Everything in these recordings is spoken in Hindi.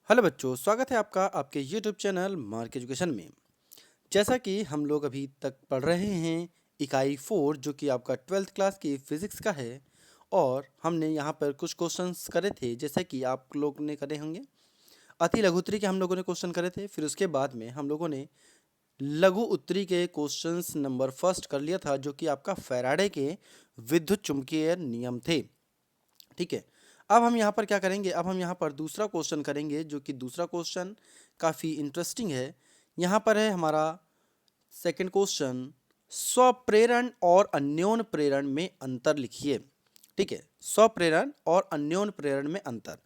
हेलो बच्चों, स्वागत है आपका आपके यूट्यूब चैनल मार्क एजुकेशन में। जैसा कि हम लोग अभी तक पढ़ रहे हैं इकाई 4 जो कि आपका 12th क्लास की फिज़िक्स का है। और हमने यहाँ पर कुछ क्वेश्चंस करे थे जैसे कि आप लोग ने करे होंगे। अति लघु उत्तरी के हम लोगों ने क्वेश्चन करे थे, फिर उसके बाद में हम लोगों ने लघु उत्तरी के क्वेश्चंस नंबर फर्स्ट कर लिया था जो कि आपका फैराडे के विद्युत चुम्बकीय नियम थे। ठीक है। अब हम यहाँ पर क्या करेंगे, अब हम यहाँ पर दूसरा क्वेश्चन करेंगे जो कि दूसरा क्वेश्चन काफ़ी इंटरेस्टिंग है। यहाँ पर है हमारा सेकंड क्वेश्चन, स्वप्रेरण और अन्योन प्रेरण में अंतर लिखिए। ठीक है, स्वप्रेरण और अन्योन प्रेरण में अंतर।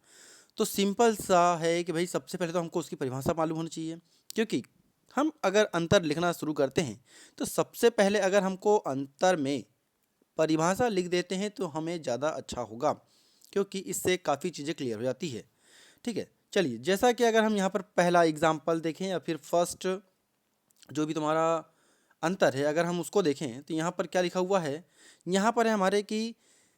तो सिंपल सा है कि भाई सबसे पहले तो हमको उसकी परिभाषा मालूम होनी चाहिए, क्योंकि हम अगर अंतर लिखना शुरू करते हैं तो सबसे पहले अगर हमको अंतर में परिभाषा लिख देते हैं तो हमें ज़्यादा अच्छा होगा, क्योंकि इससे काफ़ी चीज़ें क्लियर हो जाती है। ठीक है, चलिए जैसा कि अगर हम यहाँ पर पहला एग्जाम्पल देखें या फिर फर्स्ट जो भी तुम्हारा अंतर है अगर हम उसको देखें तो यहाँ पर क्या लिखा हुआ है। यहाँ पर है हमारे कि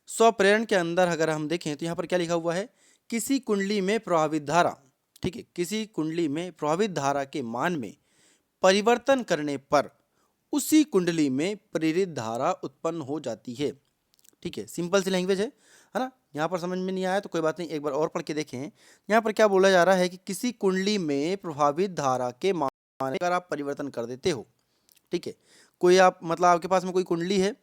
स्वप्रेरण के अंदर अगर हम देखें तो यहाँ पर क्या लिखा हुआ है, किसी कुंडली में प्रभावित धारा। ठीक है, किसी कुंडली में प्रभावित धारा के मान में परिवर्तन करने पर उसी कुंडली में प्रेरित धारा उत्पन्न हो जाती है। ठीक है, सिंपल सी लैंग्वेज है ना। यहाँ पर समझ में नहीं आया तो कोई बात नहीं, एक बार और पढ़ के देखें। यहाँ पर क्या बोला जा रहा है कि किसी कुंडली में प्रभावित धारा के मान में अगर आप परिवर्तन कर देते हो। ठीक है, कोई आप मतलब आपके पास में कोई कुंडली है।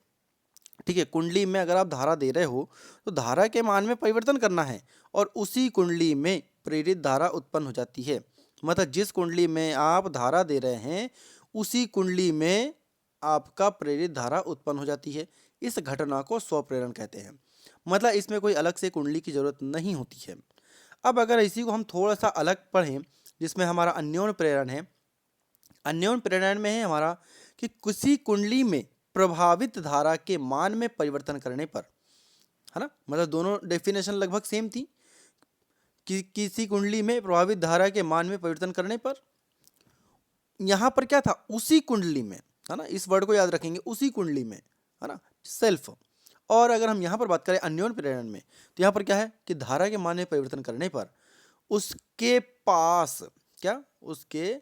ठीक है, कुंडली में अगर आप धारा दे रहे हो तो धारा के मान में परिवर्तन करना है और उसी कुंडली में प्रेरित धारा उत्पन्न हो जाती है। मतलब जिस कुंडली में आप धारा दे रहे हैं उसी कुंडली में आपका प्रेरित धारा उत्पन्न हो जाती है। इस घटना को स्वप्रेरण कहते हैं। मतलब इसमें कोई अलग से कुंडली की जरूरत नहीं होती है। अब अगर इसी को हम थोड़ा सा अलग पढ़ें जिसमें हमारा अन्योन प्रेरण है। अन्योन प्रेरण में है हमारा कि किसी कुंडली में प्रभावित धारा के मान में परिवर्तन करने पर, है ना, मतलब दोनों डेफिनेशन लगभग सेम थी कि किसी कुंडली में प्रभावित धारा के मान में परिवर्तन करने पर। यहाँ पर क्या था, उसी कुंडली में, है ना, इस वर्ड को याद रखेंगे, उसी कुंडली में, है ना, सेल्फ। और अगर हम यहाँ पर बात करें अन्योन प्रेरण में तो यहाँ पर क्या है कि धारा के मान में परिवर्तन करने पर उसके पास क्या, उसके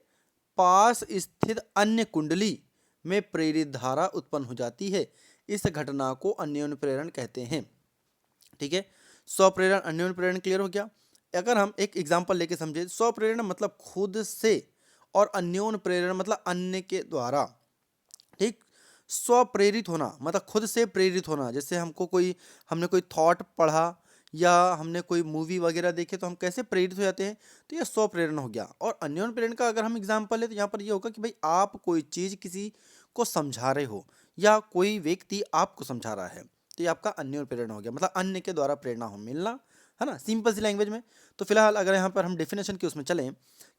पास स्थित अन्य कुंडली में प्रेरित धारा उत्पन्न हो जाती है। इस घटना को अन्योन प्रेरण कहते हैं। ठीक है, स्वप्रेरण अन्योन प्रेरण क्लियर हो गया। अगर हम एक एग्जांपल लेके समझे, स्वप्रेरण मतलब खुद से और अन्योन प्रेरण मतलब अन्य के द्वारा। ठीक, स्वप्रेरित होना मतलब खुद से प्रेरित होना। जैसे हमने कोई थॉट पढ़ा या हमने कोई मूवी वगैरह देखे तो हम कैसे प्रेरित हो जाते हैं, तो यह स्वप्रेरण हो गया। और अन्योन प्रेरण का अगर हम एग्जांपल ले तो यहाँ पर यह होगा कि भाई आप कोई चीज़ किसी को समझा रहे हो या कोई व्यक्ति आपको समझा रहा है, तो ये आपका अन्योन प्रेरणा हो गया, मतलब अन्य के द्वारा प्रेरणा हो मिलना, है ना, सिंपल सी लैंग्वेज में। तो फिलहाल अगर यहाँ पर हम डेफिनेशन की उसमें चलें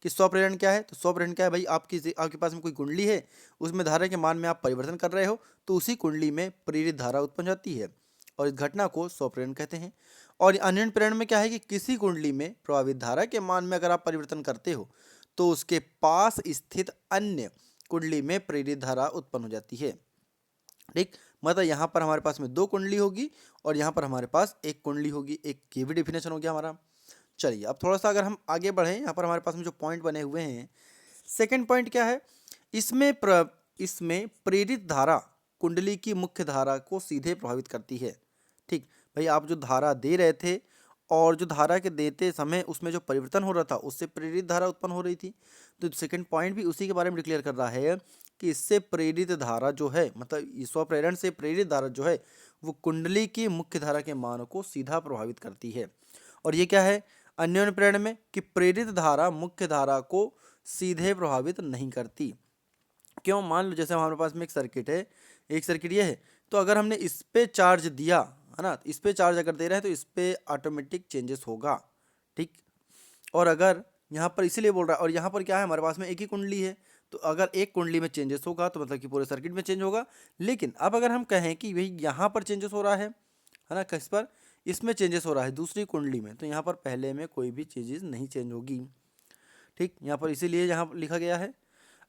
कि स्वप्रेरण क्या है, तो स्वप्रेरण क्या है भाई, आपके पास में कोई कुंडली है, उसमें धारा के मान में आप परिवर्तन कर रहे हो तो उसी कुंडली में प्रेरित धारा उत्पन्न जाती है और इस घटना को स्वप्रेरण कहते हैं। और अन्योन प्रेरण में क्या है कि किसी कुंडली में प्रभावित धारा के मान में अगर आप परिवर्तन करते हो तो उसके पास स्थित अन्य कुंडली में प्रेरित धारा उत्पन्न हो जाती है। ठीक, मतलब यहाँ पर हमारे पास में दो कुंडली होगी और यहाँ पर हमारे पास एक कुंडली होगी। एक ये भी डेफिनेशन हो गया हमारा। चलिए अब थोड़ा सा अगर हम आगे बढ़ें, यहाँ पर हमारे पास में जो पॉइंट बने हुए हैं, सेकंड पॉइंट क्या है, इसमें प्रेरित धारा कुंडली की मुख्य धारा को सीधे प्रभावित करती है। ठीक, भाई आप जो धारा दे रहे थे और जो धारा के देते समय उसमें जो परिवर्तन हो रहा था उससे प्रेरित धारा उत्पन्न हो रही थी। तो सेकंड पॉइंट भी उसी के बारे में डिक्लेयर कर रहा है कि इससे प्रेरित धारा जो है, मतलब स्वप्रेरण से प्रेरित धारा जो है वो कुंडली की मुख्य धारा के मान को सीधा प्रभावित करती है। और ये क्या है अन्योन्य प्रेरण में कि प्रेरित धारा मुख्य धारा को सीधे प्रभावित नहीं करती। क्यों, मान लो जैसे हमारे पास में एक सर्किट है, एक सर्किट ये है, तो अगर हमने इस पे चार्ज दिया, है ना, इस पे चार्ज अगर दे रहे हैं तो इस पे ऑटोमेटिक चेंजेस होगा। ठीक, और अगर यहाँ पर इसीलिए बोल रहा है, और यहाँ पर क्या है हमारे पास में एक ही कुंडली है, तो अगर एक कुंडली में चेंजेस होगा तो मतलब कि पूरे सर्किट में चेंज होगा। लेकिन अब अगर हम कहें कि भाई यहाँ पर चेंजेस हो रहा है ना, किस पर, इसमें चेंजेस हो रहा है दूसरी कुंडली में, तो यहाँ पर पहले में कोई भी चीज़ें नहीं चेंज होगी। ठीक, यहाँ पर इसीलिए यहाँ लिखा गया है।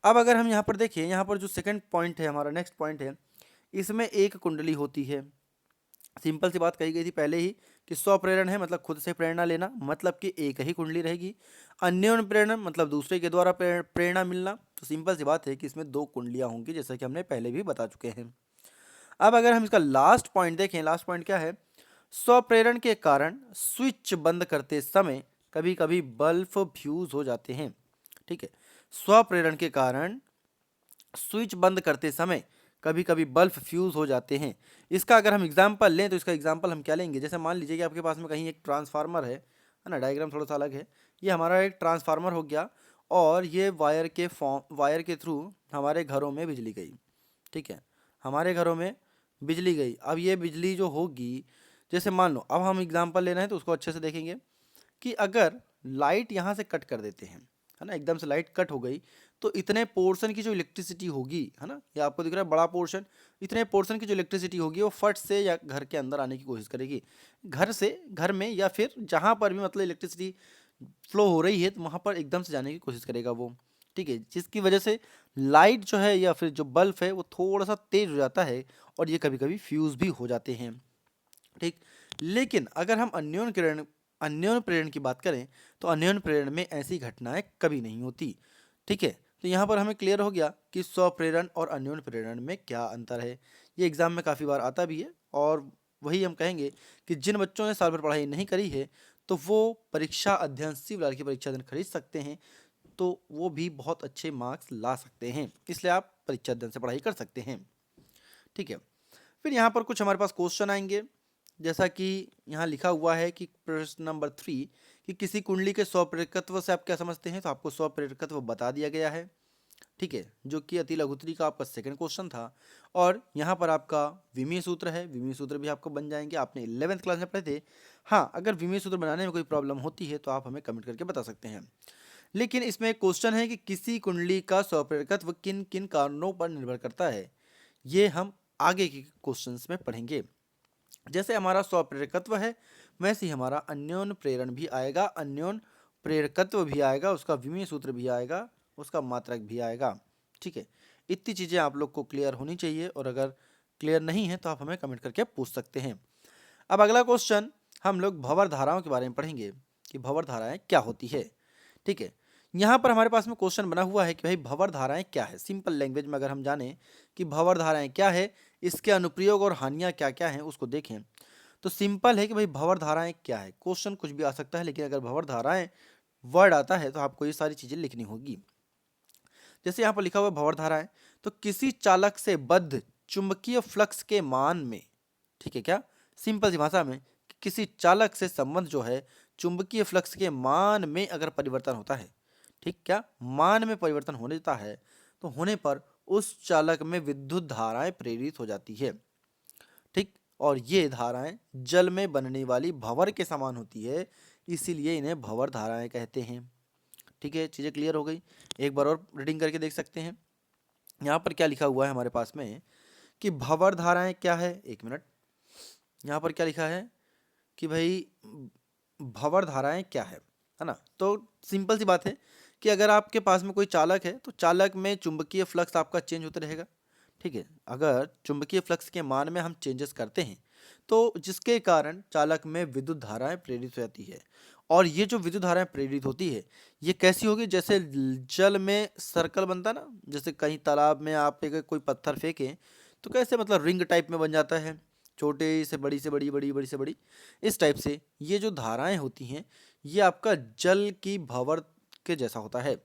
अब अगर हम यहाँ पर देखिए, यहाँ पर जो सेकंड पॉइंट है हमारा, नेक्स्ट पॉइंट है, इसमें एक कुंडली होती है। सिंपल सी बात कही गई थी पहले ही कि स्वप्रेरण है मतलब खुद से प्रेरणा लेना, मतलब कि एक ही कुंडली रहेगी। अन्योन्य प्रेरणा मतलब दूसरे के द्वारा प्रेरणा मिलना। तो सिंपल सी बात है कि इसमें दो कुंडलियां होंगी, जैसा कि हमने पहले भी बता चुके हैं। अब अगर हम इसका लास्ट पॉइंट देखें, लास्ट पॉइंट क्या है? स्वप्रेरण के कारण स्विच बंद करते समय कभी कभी बल्ब फ्यूज हो जाते हैं। ठीक है, स्वप्रेरण के कारण स्विच बंद करते समय कभी कभी बल्ब फ्यूज हो जाते हैं। इसका अगर हम एग्जाम्पल लें तो इसका एग्जाम्पल हम क्या लेंगे? जैसे मान लीजिए कि आपके पास में कहीं एक ट्रांसफार्मर है ना, डायग्राम थोड़ा सा अलग है। ये हमारा एक ट्रांसफार्मर हो गया और ये वायर के थ्रू हमारे घरों में बिजली गई। ठीक है, हमारे घरों में बिजली गई। अब ये बिजली जो होगी, जैसे मान लो, अब हम एग्जाम्पल ले रहे हैं तो उसको अच्छे से देखेंगे कि अगर लाइट यहाँ से कट कर देते हैं, है ना, एकदम से लाइट कट हो गई, तो इतने पोर्शन की जो इलेक्ट्रिसिटी होगी, है ना, ये आपको दिख रहा है बड़ा पोर्शन, इतने पोर्शन की जो इलेक्ट्रिसिटी होगी वो फट से या घर के अंदर आने की कोशिश करेगी। घर से घर में या फिर जहाँ पर भी मतलब इलेक्ट्रिसिटी फ्लो हो रही है तो वहाँ पर एकदम से जाने की कोशिश करेगा वो। ठीक है, जिसकी वजह से लाइट जो है या फिर जो बल्ब है वो थोड़ा सा तेज हो जाता है और ये कभी कभी फ्यूज भी हो जाते हैं। ठीक, लेकिन अगर हम अन्योन्य प्रेरण की बात करें तो अन्योन्य प्रेरण में ऐसी घटनाएं कभी नहीं होती। ठीक है, तो यहाँ पर हमें क्लियर हो गया कि स्वप्रेरण और अन्योन्य प्रेरण में क्या अंतर है। ये एग्जाम में काफ़ी बार आता भी है और वही हम कहेंगे कि जिन बच्चों ने साल भर पढ़ाई नहीं करी है तो वो परीक्षा अध्ययन शिवलाल की परीक्षा अध्ययन खरीद सकते हैं, तो वो भी बहुत अच्छे मार्क्स ला सकते हैं, इसलिए आप परीक्षा अध्ययन से पढ़ाई कर सकते हैं। ठीक है, फिर यहाँ पर कुछ हमारे पास क्वेश्चन आएंगे, जैसा कि यहाँ लिखा हुआ है कि प्रश्न नंबर 3 कि किसी कुंडली के स्वप्रेरकत्व से आप क्या समझते हैं, तो आपको स्वप्रेरकत्व बता दिया गया है। ठीक है, जो कि अति लघुत्री का आपका सेकंड क्वेश्चन था। और यहाँ पर आपका विमीय सूत्र है, विमीय सूत्र भी आपको बन जाएंगे, आपने 11th क्लास में पढ़े थे। हाँ, अगर विमीय सूत्र बनाने में कोई प्रॉब्लम होती है तो आप हमें कमेंट करके बता सकते हैं। लेकिन इसमें एक क्वेश्चन है कि किसी कुंडली का स्वप्रेरकत्व किन किन कारणों पर निर्भर करता है, ये हम आगे के क्वेश्चंस में पढ़ेंगे। जैसे हमारा स्वप्रेरकत्व है वैसे ही हमारा अन्योन्य प्रेरण भी आएगा, अन्योन्य प्रेरकत्व भी आएगा, उसका विमीय सूत्र भी आएगा, उसका मात्रक भी आएगा। ठीक है, इतनी चीज़ें आप लोग को क्लियर होनी चाहिए और अगर क्लियर नहीं है तो आप हमें कमेंट करके पूछ सकते हैं। अब अगला क्वेश्चन हम लोग भंवर धाराओं के बारे में पढ़ेंगे कि भंवर धाराएं क्या होती है। ठीक है, यहाँ पर हमारे पास में क्वेश्चन बना हुआ है कि भाई भंवर धाराएं क्या है। सिंपल लैंग्वेज में अगर हम जाने कि भंवर धाराएं क्या है, इसके अनुप्रयोग और हानियाँ क्या क्या हैं उसको देखें, तो सिंपल है कि भाई भंवर धाराएं क्या है। क्वेश्चन कुछ भी आ सकता है, लेकिन अगर भंवर धाराएं वर्ड आता है तो आपको ये सारी चीज़ें लिखनी होगी। जैसे यहाँ पर लिखा हुआ है भंवर धाराएं, तो किसी चालक से बद्ध चुंबकीय फ्लक्स के मान में, ठीक है क्या, सिंपल सी भाषा में कि किसी चालक से संबंध जो है चुंबकीय फ्लक्स के मान में अगर परिवर्तन होता है, ठीक, क्या मान में परिवर्तन होने देता है तो होने पर उस चालक में विद्युत धाराएं प्रेरित हो जाती है। ठीक, और ये धाराएं जल में बनने वाली भंवर के समान होती है, इसीलिए इन्हें भंवर धाराएं कहते हैं। ठीक है, चीज़ें क्लियर हो गई। एक बार और रीडिंग करके देख सकते हैं यहाँ पर क्या लिखा हुआ है हमारे पास में कि भंवर धाराएं क्या है। एक मिनट, यहाँ पर क्या लिखा है कि भाई भंवर धाराएं क्या है ना। तो सिंपल सी बात है कि अगर आपके पास में कोई चालक है तो चालक में चुंबकीय फ्लक्स आपका चेंज होता रहेगा। ठीक है, अगर चुंबकीय फ्लक्स के मान में हम चेंजेस करते हैं तो जिसके कारण चालक में विद्युत धाराएं प्रेरित हो जाती है। और ये जो विद्युत धाराएं प्रेरित होती है ये कैसी होगी, जैसे जल में सर्कल बनता है ना, जैसे कहीं तालाब में आप एक कोई पत्थर फेंकें तो कैसे मतलब रिंग टाइप में बन जाता है, छोटे से बड़ी से बड़ी, बड़ी बड़ी से बड़ी, इस टाइप से ये जो धाराएं होती हैं ये आपका जल की भंवर के जैसा होता है।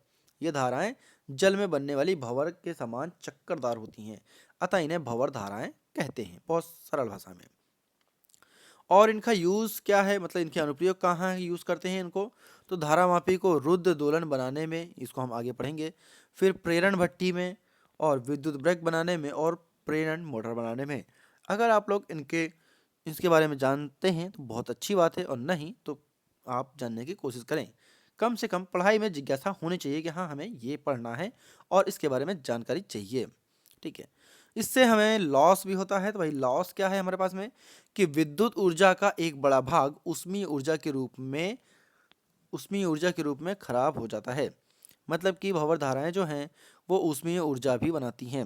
ये धाराएं जल में बनने वाली भंवर के समान चक्करदार होती हैं, अतः इन्हें भंवर धाराएं कहते हैं बहुत सरल भाषा में। और इनका यूज़ क्या है, मतलब इनके अनुप्रयोग कहाँ है यूज़ करते हैं इनको, तो धारामापी को रुद्ध दोलन बनाने में, इसको हम आगे पढ़ेंगे। फिर प्रेरण भट्टी में और विद्युत ब्रेक बनाने में और प्रेरण मोटर बनाने में। अगर आप लोग इसके बारे में जानते हैं तो बहुत अच्छी बात है, और नहीं तो आप जानने की कोशिश करें। कम से कम पढ़ाई में जिज्ञासा होनी चाहिए कि हाँ हमें ये पढ़ना है और इसके बारे में जानकारी चाहिए। ठीक है, इससे हमें लॉस भी होता है। तो भाई लॉस क्या है हमारे पास में कि विद्युत ऊर्जा का एक बड़ा भाग उष्मीय ऊर्जा के रूप में खराब हो जाता है। मतलब कि भंवर धाराएं जो हैं वो उष्मीय ऊर्जा भी बनाती हैं।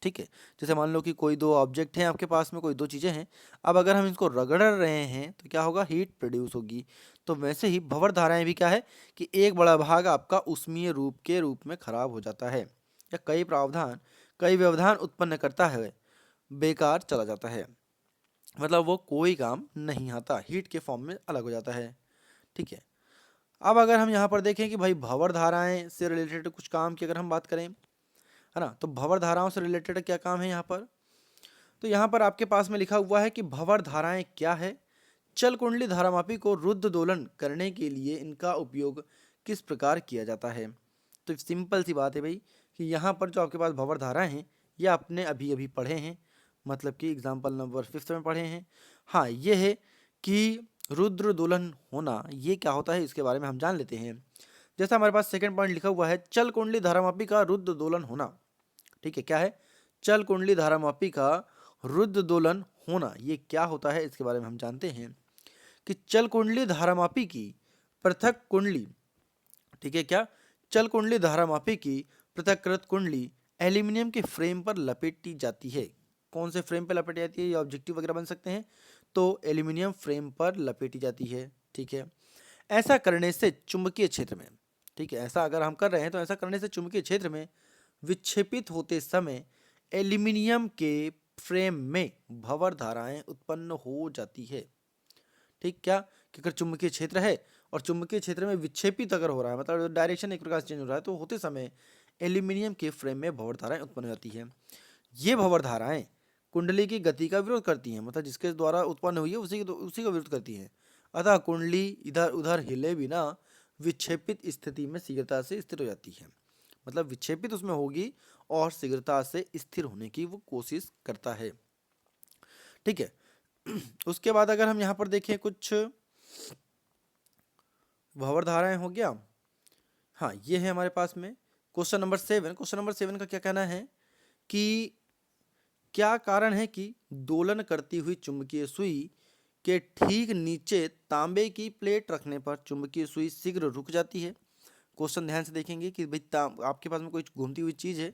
ठीक है। जैसे मान लो कि कोई दो ऑब्जेक्ट हैं आपके पास में, कोई दो चीज़ें हैं, अब अगर हम इसको रगड़ रहे हैं तो क्या होगा, हीट प्रोड्यूस होगी। तो वैसे ही भंवर धाराएं भी क्या है कि एक बड़ा भाग आपका उष्मीय रूप के रूप में खराब हो जाता है, या कई व्यवधान उत्पन्न करता है, बेकार चला जाता है, मतलब वो कोई काम नहीं आता, हीट के फॉर्म में अलग हो जाता है। ठीक है। अब अगर हम यहाँ पर देखें कि भाई भंवर धाराएं से रिलेटेड कुछ काम की अगर हम बात करें, है ना, तो भंवर धाराओं से रिलेटेड क्या काम है यहाँ पर, तो यहाँ पर आपके पास में लिखा हुआ है कि भंवर धाराएं क्या है, चल कुंडली धारामापी को रुद्ध दोलन करने के लिए इनका उपयोग किस प्रकार किया जाता है। तो सिंपल सी बात है भाई कि यहाँ पर जो आपके पास भंवर धाराएं हैं ये आपने अभी अभी पढ़े हैं, मतलब कि एग्जाम्पल नंबर 5 में पढ़े हैं। हाँ, ये है कि रुद्र दोलन होना ये क्या होता है, इसके बारे में हम जान लेते हैं। जैसा हमारे पास सेकंड पॉइंट लिखा हुआ है, चल कुंडली धारामापी का रुद्र दोलन होना। ठीक है, क्या है, चल कुंडली धारामापी का रुद्र दोलन होना, ये क्या होता है इसके बारे में हम जानते हैं कि चल कुंडली धारामापी की पृथक कुंडली, ठीक है, क्या, चल कुंडली धारामापी की पृथक्कृत कुंडली एल्यूमिनियम के फ्रेम पर लपेटी जाती है। कौन से फ्रेम पर लपेटी जाती है, ये ऑब्जेक्टिव वगैरह बन सकते हैं, तो एल्यूमिनियम फ्रेम पर लपेटी जाती है। ठीक है, ऐसा करने से चुंबकीय क्षेत्र में, ठीक है, ऐसा अगर हम कर रहे हैं तो ऐसा करने से चुंबकीय क्षेत्र में विक्षेपित होते समय एल्यूमिनियम के फ्रेम में भंवर धाराएं उत्पन्न हो जाती है। ठीक, क्या कि अगर चुंबकीय क्षेत्र है और चुंबकीय क्षेत्र में विक्षेपित अगर हो रहा है, मतलब डायरेक्शन एक प्रकार से चेंज हो रहा है, तो होते समय एल्यूमिनियम के फ्रेम में भंवर धाराएं उत्पन्न हो जाती है। ये भंवर धाराएं कुंडली की गति का विरोध करती हैं, मतलब जिसके द्वारा उत्पन्न हुई है उसी का विरोध करती हैं। अतः कुंडली इधर उधर हिले बिना विक्षेपित स्थिति में शीघ्रता से स्थिर हो जाती है, मतलब विक्षेपित उसमें होगी और शीघ्रता से स्थिर होने की वो कोशिश करता है। ठीक है। उसके बाद अगर हम यहाँ पर देखें कुछ भंवर धाराएं हो गया। हाँ, ये है हमारे पास में क्वेश्चन नंबर 7। क्वेश्चन नंबर 7 का क्या कहना है कि क्या कारण है कि दोलन करती हुई चुंबकीय सुई के ठीक नीचे तांबे की प्लेट रखने पर चुंबकीय सुई शीघ्र रुक जाती है। क्वेश्चन ध्यान से देखेंगे कि भाई आपके पास में कोई घूमती हुई चीज़ है,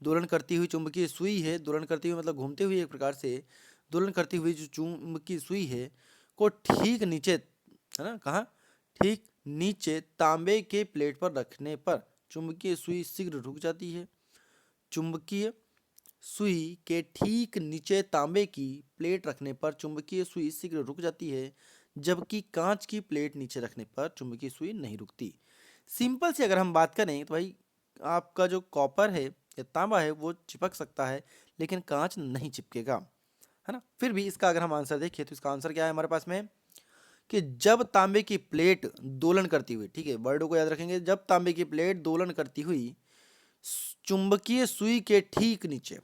दोलन करती हुई चुंबकीय सुई है, दोलन करती हुई मतलब घूमते हुए एक प्रकार से दोलन करती हुई जो चुंबकीय सुई है को ठीक नीचे, है ना, कहाँ, ठीक नीचे तांबे के प्लेट पर रखने पर चुंबकीय सुई शीघ्र रुक जाती है। चुंबकीय सुई के ठीक नीचे तांबे की प्लेट रखने पर चुंबकीय सुई शीघ्र रुक जाती है, जबकि कांच की प्लेट नीचे रखने पर चुंबकीय सुई नहीं रुकती। सिंपल से अगर हम बात करें तो भाई आपका जो कॉपर है या तांबा है वो चिपक सकता है, लेकिन कांच नहीं चिपकेगा, है ना। फिर भी इसका अगर हम आंसर देखें तो इसका आंसर क्या है हमारे पास में कि जब तांबे की प्लेट दोलन करती हुई, ठीक है, वर्डों को याद रखेंगे, जब तांबे की प्लेट दोलन करती हुई चुंबकीय सुई के ठीक नीचे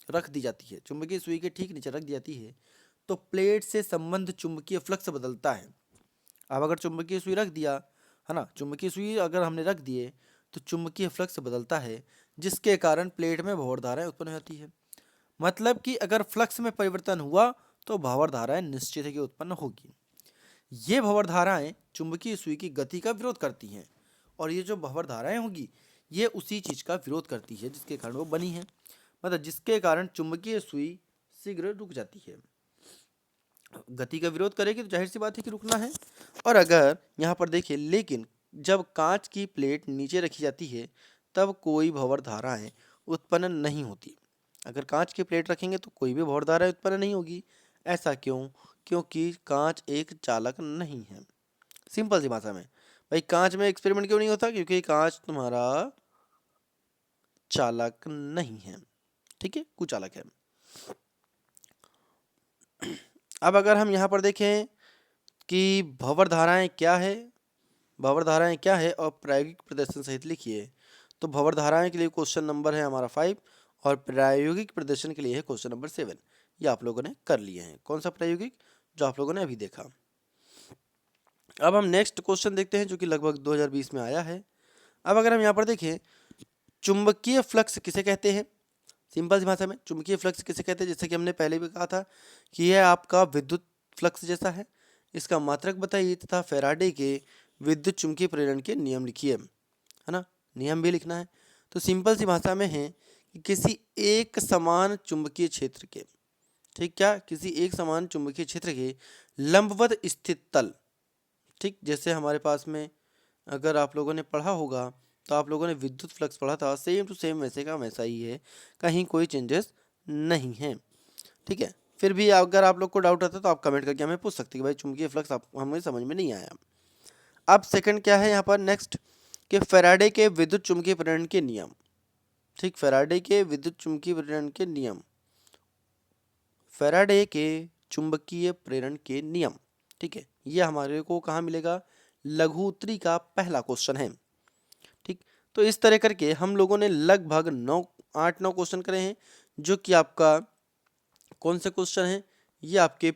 रख दी जाती है, चुंबकीय सुई के ठीक नीचे रख दी जाती है, तो प्लेट से संबंध चुंबकीय फ्लक्स बदलता है। अब अगर चुंबकीय सुई रख दिया, है ना, चुंबकीय सुई अगर हमने रख दिए तो चुंबकीय फ्लक्स बदलता है, जिसके कारण प्लेट में भंवर धाराएं उत्पन्न हो जाती है। मतलब कि अगर फ्लक्स में परिवर्तन हुआ तो भंवर धाराएं निश्चित है कि उत्पन्न होगी। ये भंवर धाराएं चुंबकीय सुई की गति का विरोध करती हैं, और ये जो भंवर धाराएं होगी ये उसी चीज का विरोध करती है जिसके कारण वो बनी है, मतलब जिसके कारण चुंबकीय सुई शीघ्र रुक जाती है। गति का विरोध करेगी तो जाहिर सी बात है कि रुकना है। और अगर यहाँ पर देखिए, लेकिन जब कांच की प्लेट नीचे रखी जाती है तब कोई भंवर धाराएं उत्पन्न नहीं होती। अगर कांच की प्लेट रखेंगे तो कोई भी भंवर धाराएं उत्पन्न नहीं होगी। ऐसा क्यों? क्योंकि कांच एक चालक नहीं है। सिंपल सी भाषा में भाई कांच में एक्सपेरिमेंट क्यों नहीं होता? क्योंकि कांच तुम्हारा चालक नहीं है, ठीक है, कुचालक है। अब अगर हम यहाँ पर देखें कि भंवर धाराएं क्या है, भंवर धाराएं क्या है और प्रायोगिक प्रदर्शन सहित लिखिए। तो भंवर धाराएं के लिए क्वेश्चन नंबर है हमारा 5 और प्रायोगिक प्रदर्शन के लिए है क्वेश्चन नंबर 7। ये आप लोगों ने कर लिए हैं। कौन सा प्रायोगिक? जो आप लोगों ने अभी देखा। अब हम नेक्स्ट क्वेश्चन देखते हैं जो कि लगभग 2020 में आया है। अब अगर हम यहाँ पर देखें, चुंबकीय फ्लक्स किसे कहते हैं? सिंपल सी भाषा में चुंबकीय फ्लक्स किसे कहते हैं? जैसे कि हमने पहले भी कहा था कि यह आपका विद्युत फ्लक्स जैसा है। इसका मात्रक बताइए तथा फैराडे के विद्युत चुंबकीय प्रेरण के नियम लिखिए, है ना, नियम भी लिखना है। तो सिंपल सी भाषा में है कि किसी एक समान चुंबकीय क्षेत्र के, ठीक, क्या किसी एक समान चुंबकीय क्षेत्र के लंबवत स्थित तल, ठीक, जैसे हमारे पास में अगर आप लोगों ने पढ़ा होगा तो आप लोगों ने विद्युत फ्लक्स पढ़ा था, सेम टू सेम वैसे का वैसा ही है, कहीं कोई चेंजेस नहीं है। ठीक है, फिर भी अगर आप लोग को डाउट आता है तो आप कमेंट करके हमें पूछ सकते हैं कि भाई चुंबकीय फ्लक्स आप हमें समझ में नहीं आया। अब सेकंड क्या है यहाँ पर नेक्स्ट, कि फैराडे के विद्युत चुम्बकीय प्रेरण के नियम, ठीक, फैराडे के विद्युत चुम्बकीय प्रेरण के नियम, फैराडे के चुंबकीय प्रेरण के नियम, ठीक है, ये हमारे को कहाँ मिलेगा, लघु उत्तरी का पहला क्वेश्चन है। ठीक, तो इस तरह करके हम लोगों ने लगभग 8-9 क्वेश्चन करे हैं, जो कि आपका कौन से क्वेश्चन हैं, ये आपके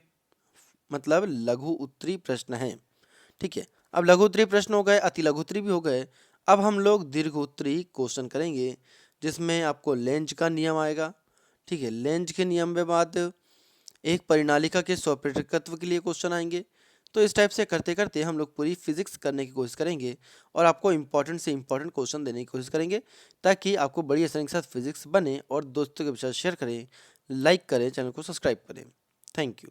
मतलब लघु उत्तरी प्रश्न हैं। ठीक है, अब लघु उत्तरी प्रश्न हो गए, अति लघु उत्तरी भी हो गए। अब हम लोग दीर्घ उत्तरी क्वेश्चन करेंगे, जिसमें आपको लेंज का नियम आएगा। ठीक है, लेंज के नियम के बाद एक परिनालिका के स्वप्रेरकत्व के लिए क्वेश्चन आएंगे। तो इस टाइप से करते करते हम लोग पूरी फिजिक्स करने की कोशिश करेंगे और आपको इंपॉर्टेंट से इंपॉर्टेंट क्वेश्चन देने की कोशिश करेंगे, ताकि आपको बड़ी आसानी के साथ फिजिक्स बने। और दोस्तों के साथ शेयर करें, लाइक करें, चैनल को सब्सक्राइब करें। Thank you.